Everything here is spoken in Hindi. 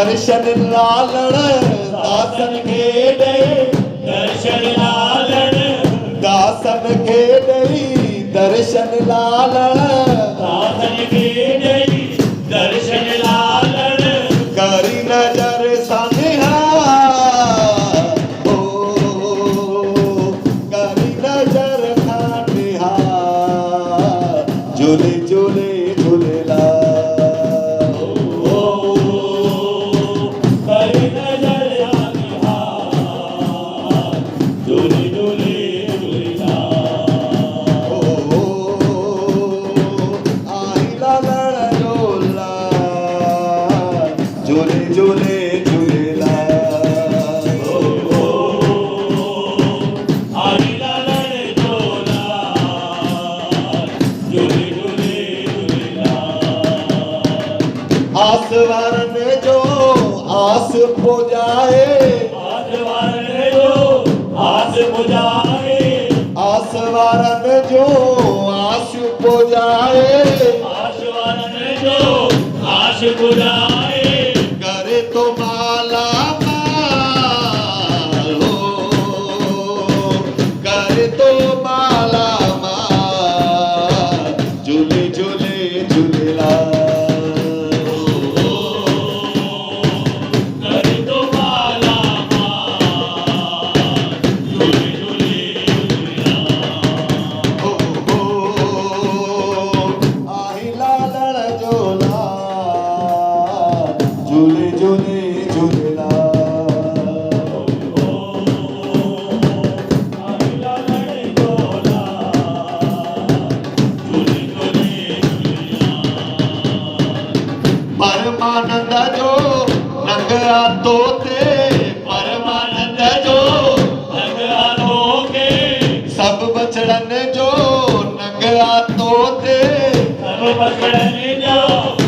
दर्शन लालण दासन के दई दर्शन लालण दासन के दई दर्शन लालण दासन के दई दर्शन लालण करी नजर सनिहा करी नजर खानिहा झूले झूले झूलेला झूले झूले झूलेला आई लालण झोला झूले झूले झूलेला आसवारन जो आस पुजाए आसवारन जो आस पुजाए आसवारन जो आस पुजाए आसवारन जो आस पुजाए करे तो माला माल हो करे तो माला माल झूले झूले झूलेला करे तो माला माल झूले झूले झूलेला आई लालण झोला झूले झूले झूलेला आई लालण झोला झूले झूले परमानंद जो नंगा तोते परमानंद जो नंगा होके सब बछड़न जो नंगा तोते सब पकड़ने जाओ